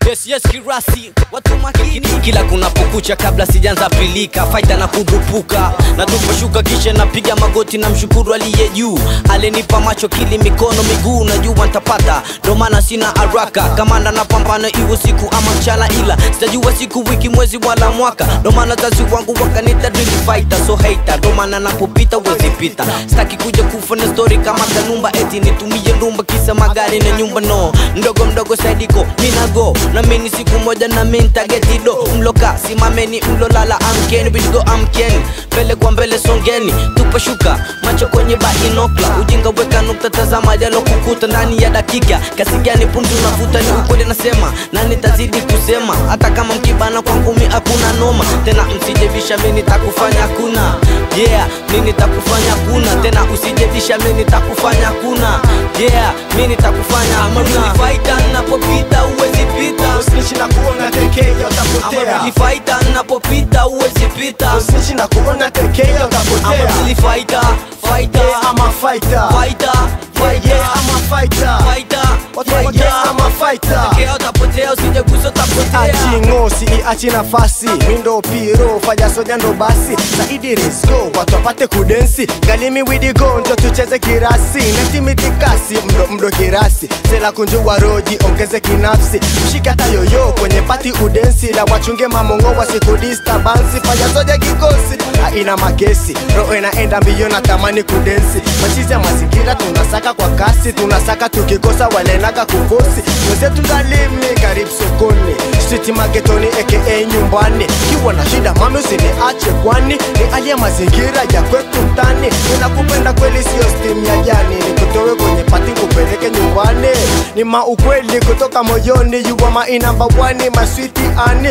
Yes kirasi, watu makini. Kila kunapokucha kabla sijaanza pilika, fighter na kudupuka na tuposhuka kisha napiga magoti na mshukuru aliye juu. Alinipa macho, kili, mikono, miguu, najua nitapata, ndo maana sina haraka. Kamanda napambana iwe siku ama mchana, ila sitajua siku, wiki, mwezi wala mwaka. Ndo maana wazazi wangu wakanita drill fighter, so hater, ndo maana napopita wezi pita. Sitaki kuja kufa na story kama Kanumba, eti nitumie ndumba kisa magari na nyumba. No, mdogo mdogo saidiko mina go, na mimi siku moja na mimi nitageti do. Mloka simameni, mlolala amkeni, bidigo amkeni, mbele kwa mbele songeni. Tupashuka macho kwenye bainokla, ujinga weka nukta, tazama jalo kukuta ndani ya dakika. Kasi gani pumzi unavuta, ni ukweli nasema, na nitazidi kusema. Hata kama mkibana kwangu mi hakuna noma. Tena msijebisha mimi nitakufanya hakuna. Yeah, mimi nitakufanya hakuna. Tena usijebisha mimi nitakufanya hakuna. Yeah, mimi nitakufanya hakuna. Fighter napopita uwezi pita, usinishi na kuona tekea utapotea. Fighter napopita uwezi pita, usinishi na kuona tekea utapotea. Fighter, fighter, I'm a fighter. Fighter, fighter, I'm a fighter. Fighter, I'm a fighter. Tekea utapotea, usijegusa utapotea. Achi ngosi, iachi nafasi, mindo piro, fanya soja ndo basi. Saidi let's go, watu wapate kudensi. Galimi widi go, njo tucheze kirasi. Neti mitikasi, mdo kirasi. Sela kunjua roji, ongeze kinafsi. Mshika tayoyo, kwenye pati udensi. La wachunge mamongo wa siku distabansi. Fanya soja kikosi, haina makesi. Roho inaenda mbio na tamani kudensi. Machizi ya mazingira tunasaka kwa kasi. Tunasaka tukikosa walenaga kufosi. Mwezetu Galimi, karibu sokoni. Street marketoni aka nyumbani. Kiwa na shida mami usiniache kwani ni hali ya mazingira ya kwetu mtani. Ninakupenda kweli sio steam ya jani. Nikutowe kwenye pati kupeleke nyumbani. Ni maukweli kutoka moyoni. You are my number one, my sweetie ani.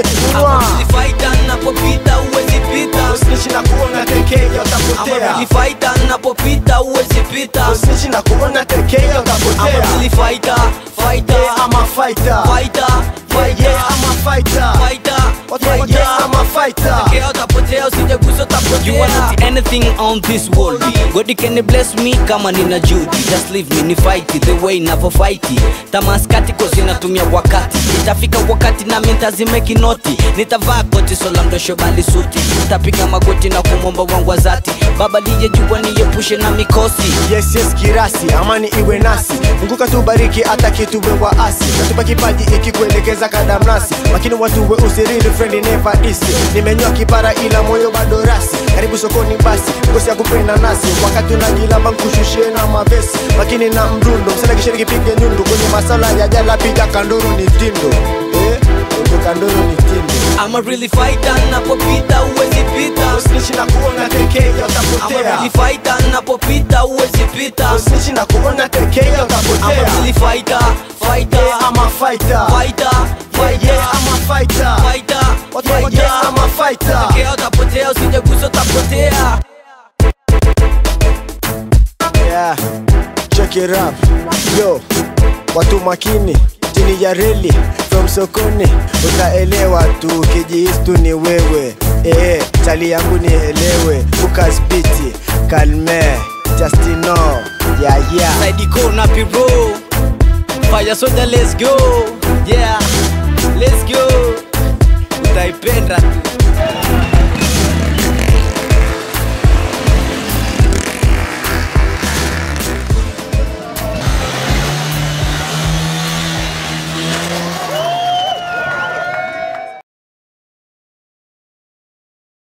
Fighter napopita uwezi pita, usinishi na kuona tekea utapotea. Fighter napopita uwezi pita, usinishi na kuona tekea utapotea. Fighter, fighter, I'm a fighter. Fighter, fighter, I'm a fighter. Fighter, I'm a fighter. tekea utapotea, usijegusa utapotea. You are not anything on this world. God can bless me kama nina Judy. Just leave me ni fight the way navo fight. Tamaskati kozi natumia wakati. Itafika wakati na mimi nitazimeki noti. Nitavaa koti sola mdosho bali suti. Nitapiga magoti na kumomba wangu wa zati. Baba lije jua niepushe na mikosi. Yes kirasi, amani iwe nasi. Mungu katubariki hata kitu we waasi. Katupa kipaji ikikuelekeza kadamnasi. Makini watu we usirili friend never easy. Nimenywa kipara ila moyo bado rasi. Karibu sokoni basi, ngosi ya kupenda nasi. Wakati unajilamba nkushushie na mavesi. Makini na mdundo, msana kishiriki pige nyundu. Kwenye masala ya jala piga kanduru ni tindo. Kanduru ni tindo. I'm a really fighter, napopita uwezi pita, usinishi na kuona tekea utapotea. I'm a really fighter, napopita uwezi pita, usinishi na kuona tekea utapotea. I'm a really fighter, fighter, I'm a fighter. Fighter, fighter, I'm a fighter. Fighter, I'm a fighter. tekea utapotea, usijegusa utapotea. Yeah, check it up. Yo, watu makini chini ya reli from sokoni, utaelewa tu kijiistu ni wewe. Chali yangu nielewe. Lucas Biti, Kalme, Justino. Yeah. Saidiko na Piro, fire soda, let's go. Yeah, let's go. Utaipenda tu.